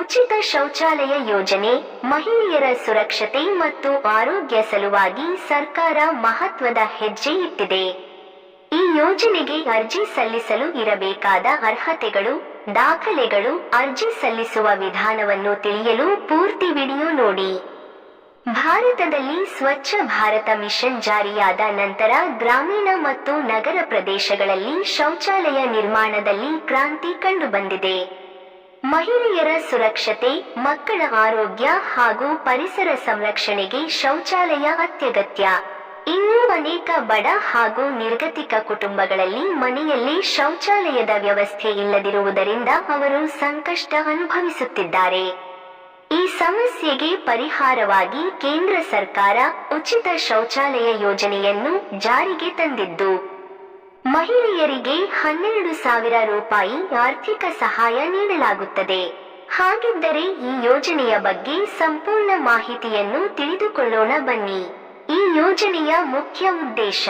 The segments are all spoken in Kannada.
ಉಚಿತ ಶೌಚಾಲಯ ಯೋಜನೆ ಮಹಿಳೆಯರ ಸುರಕ್ಷತೆ ಮತ್ತು ಆರೋಗ್ಯ ಸಲುವಾಗಿ ಸರ್ಕಾರ ಮಹತ್ವದ ಹೆಜ್ಜೆ ಇಟ್ಟಿದೆ. ಈ ಯೋಜನೆಗೆ ಅರ್ಜಿ ಸಲ್ಲಿಸಲು ಇರಬೇಕಾದ ಅರ್ಹತೆಗಳು, ದಾಖಲೆಗಳು, ಅರ್ಜಿ ಸಲ್ಲಿಸುವ ವಿಧಾನವನ್ನು ತಿಳಿಯಲು ಪೂರ್ತಿ ವಿಡಿಯೋ ನೋಡಿ. ಭಾರತದಲ್ಲಿ ಸ್ವಚ್ಛ ಭಾರತ ಮಿಷನ್ ಜಾರಿಯಾದ ನಂತರ ಗ್ರಾಮೀಣ ಮತ್ತು ನಗರ ಪ್ರದೇಶಗಳಲ್ಲಿ ಶೌಚಾಲಯ ನಿರ್ಮಾಣದಲ್ಲಿ ಕ್ರಾಂತಿ ಕಂಡುಬಂದಿದೆ. ಮಹಿಳೆಯರ ಸುರಕ್ಷತೆ, ಮಕ್ಕಳ ಆರೋಗ್ಯ ಹಾಗೂ ಪರಿಸರ ಸಂರಕ್ಷಣೆಗೆ ಶೌಚಾಲಯ ಅತ್ಯಗತ್ಯ. ಇನ್ನೂ ಅನೇಕ ಬಡ ಹಾಗೂ ನಿರ್ಗತಿಕ ಕುಟುಂಬಗಳಲ್ಲಿ ಮನೆಯಲ್ಲಿ ಶೌಚಾಲಯದ ವ್ಯವಸ್ಥೆ ಇಲ್ಲದಿರುವುದರಿಂದ ಅವರು ಸಂಕಷ್ಟ ಅನುಭವಿಸುತ್ತಿದ್ದಾರೆ. ಈ ಸಮಸ್ಯೆಗೆ ಪರಿಹಾರವಾಗಿ ಕೇಂದ್ರ ಸರ್ಕಾರ ಉಚಿತ ಶೌಚಾಲಯ ಯೋಜನೆಯನ್ನು ಜಾರಿಗೆ ತಂದಿದ್ದು, ಮಹಿಳೆಯರಿಗೆ 12,000 ರೂಪಾಯಿ ಆರ್ಥಿಕ ಸಹಾಯ ನೀಡಲಾಗುತ್ತದೆ. ಹಾಗಿದ್ದರೆ ಈ ಯೋಜನೆಯ ಬಗ್ಗೆ ಸಂಪೂರ್ಣ ಮಾಹಿತಿಯನ್ನು ತಿಳಿದುಕೊಳ್ಳೋಣ ಬನ್ನಿ. ಈ ಯೋಜನೆಯ ಮುಖ್ಯ ಉದ್ದೇಶ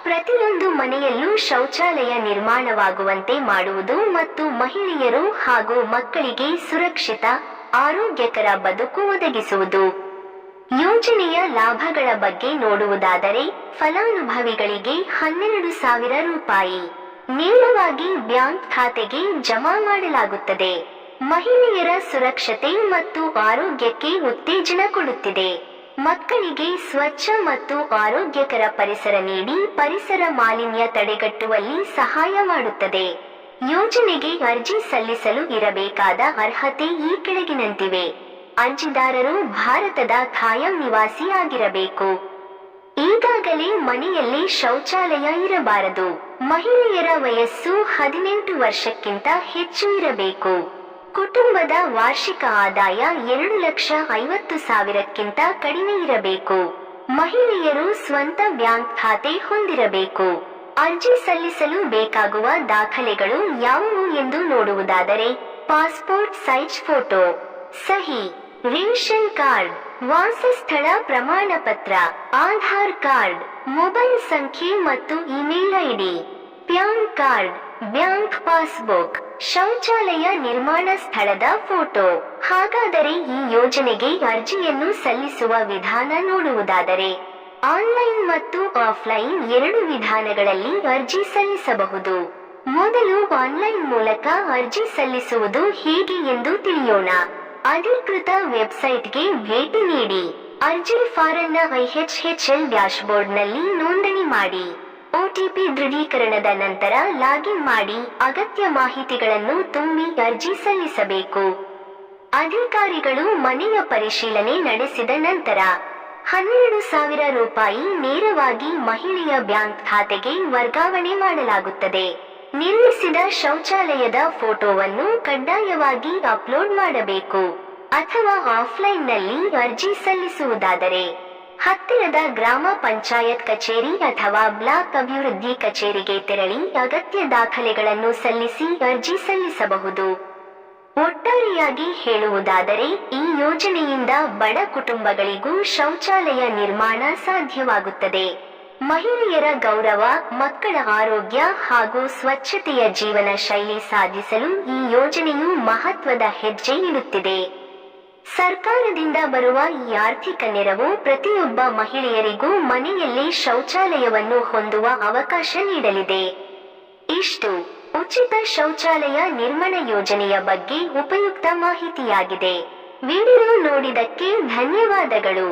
ಪ್ರತಿಯೊಂದು ಮನೆಯಲ್ಲೂ ಶೌಚಾಲಯ ನಿರ್ಮಾಣವಾಗುವಂತೆ ಮಾಡುವುದು ಮತ್ತು ಮಹಿಳೆಯರು ಹಾಗೂ ಮಕ್ಕಳಿಗೆ ಸುರಕ್ಷಿತ, ಆರೋಗ್ಯಕರ ಬದುಕು ಒದಗಿಸುವುದು. ಯೋಜನೆಯ ಲಾಭಗಳ ಬಗ್ಗೆ ನೋಡುವುದಾದರೆ, ಫಲಾನುಭವಿಗಳಿಗೆ 12,000 ರೂಪಾಯಿ ನೇರವಾಗಿ ಬ್ಯಾಂಕ್ ಖಾತೆಗೆ ಜಮಾ ಮಾಡಲಾಗುತ್ತದೆ. ಮಹಿಳೆಯರ ಸುರಕ್ಷತೆ ಮತ್ತು ಆರೋಗ್ಯಕ್ಕೆ ಉತ್ತೇಜನ ಕೊಡುತ್ತಿದೆ. ಮಕ್ಕಳಿಗೆ ಸ್ವಚ್ಛ ಮತ್ತು ಆರೋಗ್ಯಕರ ಪರಿಸರ ನೀಡಿ ಪರಿಸರ ಮಾಲಿನ್ಯ ತಡೆಗಟ್ಟುವಲ್ಲಿ ಸಹಾಯ ಮಾಡುತ್ತದೆ. ಯೋಜನೆಗೆ ಅರ್ಜಿ ಸಲ್ಲಿಸಲು ಇರಬೇಕಾದ ಅರ್ಹತೆ ಈ ಕೆಳಗಿನಂತಿವೆ. ಅರ್ಜಿದಾರರು ಭಾರತದ ಖಾಯಂ ನಿವಾಸಿ ಆಗಿರಬೇಕು. ಈಗಾಗಲೇ ಮನೆಯಲ್ಲಿ ಶೌಚಾಲಯ ಇರಬಾರದು. ಮಹಿಳೆಯರ ವಯಸ್ಸು 18 ವರ್ಷಕ್ಕಿಂತ ಹೆಚ್ಚು ಇರಬೇಕು. ಕುಟುಂಬದ ವಾರ್ಷಿಕ ಆದಾಯ 2,50,000ಕ್ಕಿಂತ ಕಡಿಮೆ ಇರಬೇಕು. ಮಹಿಳೆಯರು ಸ್ವಂತ ಬ್ಯಾಂಕ್ ಖಾತೆ ಹೊಂದಿರಬೇಕು. ಅರ್ಜಿ ಸಲ್ಲಿಸಲು ಬೇಕಾಗುವ ದಾಖಲೆಗಳು ಯಾವುವು ಎಂದು ನೋಡುವುದಾದರೆ, ಪಾಸ್ಪೋರ್ಟ್ ಸೈಜ್ ಫೋಟೋ, ಸಹಿ, ರೇಷನ್ ಕಾರ್ಡ್, ವಾಸಸ್ಥಳ ಪ್ರಮಾಣ ಪತ್ರ, ಆಧಾರ್ ಕಾರ್ಡ್, ಮೊಬೈಲ್ ಸಂಖ್ಯೆ ಮತ್ತು email ID, PAN card, bank passbook, ಶೌಚಾಲಯ ನಿರ್ಮಾಣ ಸ್ಥಳದ ಫೋಟೋ. ಹಾಗಾದರೆ ಈ ಯೋಜನೆಗೆ ಅರ್ಜಿಯನ್ನು ಸಲ್ಲಿಸುವ ವಿಧಾನ ನೋಡುವುದಾದರೆ, ಆನ್ಲೈನ್ ಮತ್ತು ಆಫ್ಲೈನ್ ಎರಡು ವಿಧಾನಗಳಲ್ಲಿ ಅರ್ಜಿ ಸಲ್ಲಿಸಬಹುದು. ಮೊದಲು ಆನ್ಲೈನ್ ಮೂಲಕ ಅರ್ಜಿ ಸಲ್ಲಿಸುವುದು ಹೇಗೆ ಎಂದು ತಿಳಿಯೋಣ. ಅಧಿಕೃತ ವೆಬ್ಸೈಟ್ಗೆ ಭೇಟಿ ನೀಡಿ. ಅರ್ಜಿ ಫಾರಂನ IHHL ಡ್ಯಾಶ್ಬೋರ್ಡ್ನಲ್ಲಿ ನೋಂದಣಿ ಮಾಡಿ. OTP ದೃಢೀಕರಣದ ನಂತರ ಲಾಗಿನ್ ಮಾಡಿ ಅಗತ್ಯ ಮಾಹಿತಿಗಳನ್ನು ತುಂಬಿ ಅರ್ಜಿ ಸಲ್ಲಿಸಬೇಕು. ಅಧಿಕಾರಿಗಳು ಮನೆಯ ಪರಿಶೀಲನೆ ನಡೆಸಿದ ನಂತರ 12,000 ರೂಪಾಯಿ ನೇರವಾಗಿ ಮಹಿಳೆಯ ಬ್ಯಾಂಕ್ ಖಾತೆಗೆ ವರ್ಗಾವಣೆ ಮಾಡಲಾಗುತ್ತದೆ. ನಿರ್ಮಿಸಿದ ಶೌಚಾಲಯದ ಫೋಟೋವನ್ನು ಕಡ್ಡಾಯವಾಗಿ ಅಪ್ಲೋಡ್ ಮಾಡಬೇಕು. ಅಥವಾ ಆಫ್ಲೈನ್ನಲ್ಲಿ ಅರ್ಜಿ ಸಲ್ಲಿಸುವುದಾದರೆ, ಹತ್ತಿರದ ಗ್ರಾಮ ಪಂಚಾಯತ್ ಕಚೇರಿ ಅಥವಾ ಬ್ಲಾಕ್ ಅಭಿವೃದ್ಧಿ ಕಚೇರಿಗೆ ತೆರಳಿ ಅಗತ್ಯ ದಾಖಲೆಗಳನ್ನು ಸಲ್ಲಿಸಿ ಅರ್ಜಿ ಸಲ್ಲಿಸಬಹುದು. ಒಟ್ಟಾರೆಯಾಗಿ ಹೇಳುವುದಾದರೆ, ಈ ಯೋಜನೆಯಿಂದ ಬಡ ಕುಟುಂಬಗಳಿಗೂ ಶೌಚಾಲಯ ನಿರ್ಮಾಣ ಸಾಧ್ಯವಾಗುತ್ತದೆ. ಮಹಿಳೆಯರ ಗೌರವ, ಮಕ್ಕಳ ಆರೋಗ್ಯ ಹಾಗೂ ಸ್ವಚ್ಛತೆಯ ಜೀವನ ಶೈಲಿ ಸಾಧಿಸಲು ಈ ಯೋಜನೆಯು ಮಹತ್ವದ ಹೆಜ್ಜೆ ಇಡುತ್ತಿದೆ. ಸರ್ಕಾರದಿಂದ ಬರುವ ಈ ಆರ್ಥಿಕ ನೆರವು ಪ್ರತಿಯೊಬ್ಬ ಮಹಿಳೆಯರಿಗೂ ಮನೆಯಲ್ಲಿ ಶೌಚಾಲಯವನ್ನು ಹೊಂದುವ ಅವಕಾಶ ನೀಡಲಿದೆ. ಇಷ್ಟು ಉಚಿತ ಶೌಚಾಲಯ ನಿರ್ಮಾಣ ಯೋಜನೆಯ ಬಗ್ಗೆ ಉಪಯುಕ್ತ ಮಾಹಿತಿಯಾಗಿದೆ. ವಿಡಿಯೋ ನೋಡಿದಕ್ಕೆ ಧನ್ಯವಾದಗಳು.